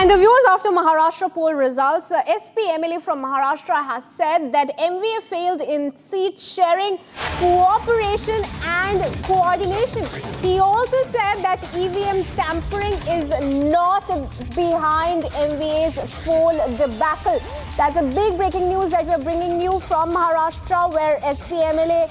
And the viewers, after Maharashtra poll results, SP MLA from Maharashtra has said that MVA failed in seat sharing, cooperation and coordination. He also said that EVM tampering is not behind MVA's poll debacle. That's a big breaking news that we're bringing you from Maharashtra, where SP MLA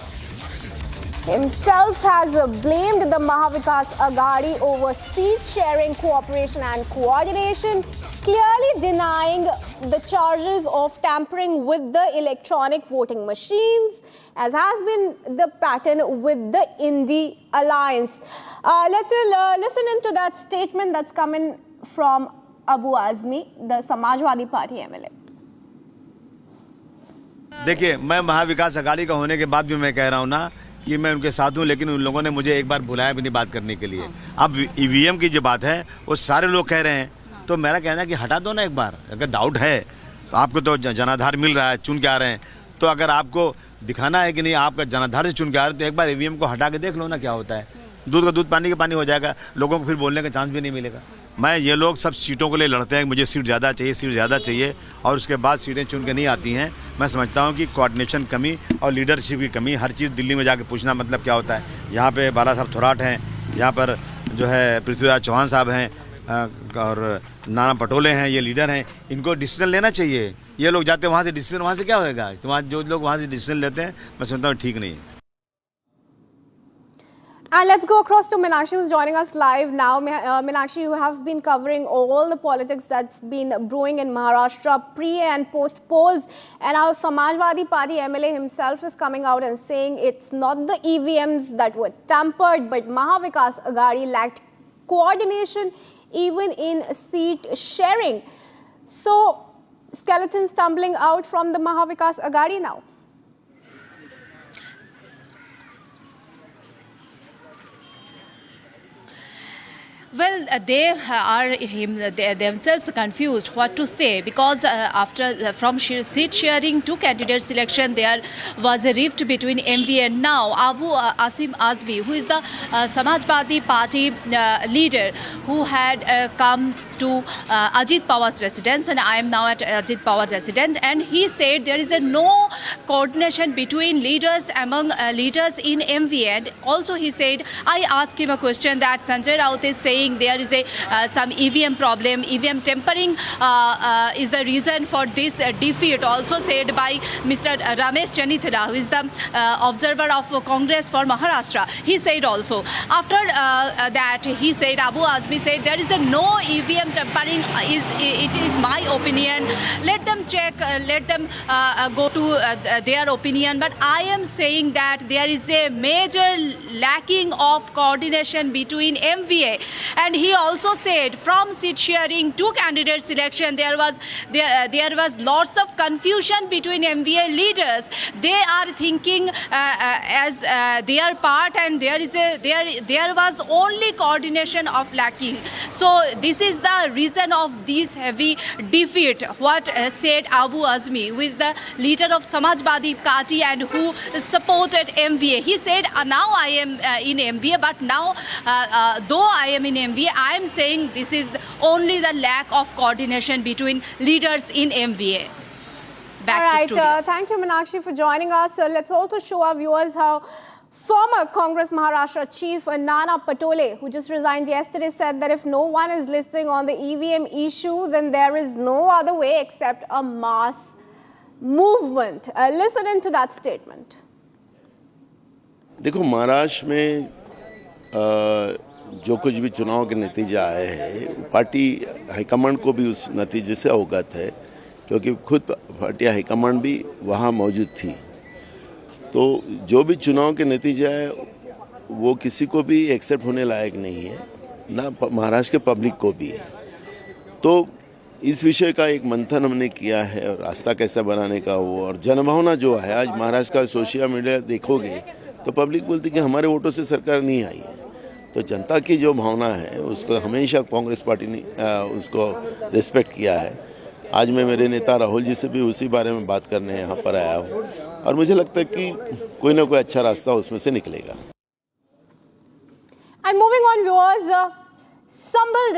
himself has blamed the Mahavikas Aghadi over seat sharing, cooperation and coordination, clearly denying the charges of tampering with the electronic voting machines, as has been the pattern with the Indy Alliance. Let's listen into that statement that's coming from Abu Azmi, the Samajwadi Party MLA. देखिए, मैं महाविकास अघाड़ी का होने के बाद भी मैं कह रहा हूँ ना कि मैं उनके साथ हूँ, लेकिन उन लोगों ने मुझे एक बार बुलाया भी नहीं बात करने के लिए। अब ईवीएम की जो बात है वो सारे लोग कह रहे हैं, तो मेरा कहना है कि हटा दो ना एक बार। अगर डाउट है तो आपको तो जनाधार मिल रहा है, चुन के आ रहे हैं, तो अगर आपको दिखाना है कि नहीं आपका जनाधार से चुन के आ रहे हैं, तो एक बार ईवीएम को हटा के देख लो ना क्या होता है। दूध का दूध पानी का पानी हो जाएगा, लोगों को फिर बोलने का चांस भी नहीं मिलेगा। ये लोग सब सीटों के लिए लड़ते हैं, मुझे सीट ज़्यादा चाहिए और उसके बाद सीटें चुन के नहीं आती हैं। मैं समझता हूं कि कोऑर्डिनेशन कमी और लीडरशिप की कमी, हर चीज़ दिल्ली में जाके पूछना मतलब क्या होता है। यहाँ पे बाला साहब थोराट हैं, यहाँ पर जो है पृथ्वीराज चौहान साहब हैं और नाना पटोले हैं, ये लीडर हैं, इनको डिसीजन लेना चाहिए। ये लोग जाते वहाँ से डिसीजन, वहाँ से क्या होगा? तो जो लोग वहाँ से डिसीजन लेते हैं, मैं समझता हूँ ठीक नहीं है। And let's go across to Meenakshi, who's joining us live now. Meenakshi, you have been covering all the politics that's been brewing in Maharashtra pre and post polls. And our Samajwadi Party MLA himself is coming out and saying it's not the EVMs that were tampered, but Mahavikas Aghadi lacked coordination even in seat sharing. So, skeletons tumbling out from the Mahavikas Aghadi now. Well, they are themselves confused what to say, because from seat sharing to candidate selection, there was a rift between MV and now Abu Asim Azmi, who is the Samajwadi Party leader, who had come to Ajit Pawar's residence, and I am now at Ajit Pawar's residence, and he said there is no coordination between leaders among leaders in MV. And also he said, I asked him a question that Sanjay Raut is saying there is some EVM problem, EVM tampering is the reason for this defeat, also said by Mr. Ramesh Chanithira, who is the observer of Congress for Maharashtra. He said also, after that he said, Abu Azmi said, there is no EVM tampering, it is my opinion, let them check, let them go to their opinion, but I am saying that there is a major lacking of coordination between MVA. And he also said from seat sharing to candidate selection, there was lots of confusion between MVA leaders. They are thinking as their part, and there was only coordination of lacking. So this is the reason of this heavy defeat. What said Abu Azmi, who is the leader of Samajwadi Party and who supported MVA. He said, now I am in MVA, but now though I am in MVA, I am saying this is only the lack of coordination between leaders in MVA. All right, thank you, Meenakshi, for joining us. Let's also show our viewers how former Congress Maharashtra chief Nana Patole, who just resigned yesterday, said that if no one is listening on the EVM issue, then there is no other way except a mass movement. Listen into that statement. देखो, महाराष्ट्र में जो कुछ भी चुनाव के नतीजे आए हैं, पार्टी हाईकमांड को भी उस नतीजे से अवगत है, क्योंकि खुद पार्टी हाईकमांड भी वहाँ मौजूद थी। तो जो भी चुनाव के नतीजे आए वो किसी को भी एक्सेप्ट होने लायक नहीं है, ना महाराष्ट्र के पब्लिक को भी है। तो इस विषय का एक मंथन हमने किया है, और रास्ता कैसा बनाने का वो, और जनभावना जो है, आज महाराष्ट्र का सोशल मीडिया देखोगे तो पब्लिक बोलती कि हमारे वोटों से सरकार नहीं आई है। तो जनता की जो भावना है उसको हमेशा कांग्रेस पार्टी ने उसको रिस्पेक्ट किया है। आज मैं मेरे नेता राहुल जी से भी उसी बारे में बात करने यहाँ पर आया हूँ, और मुझे लगता है कि कोई ना कोई अच्छा रास्ता उसमें से निकलेगा। And moving on, viewers, Sambal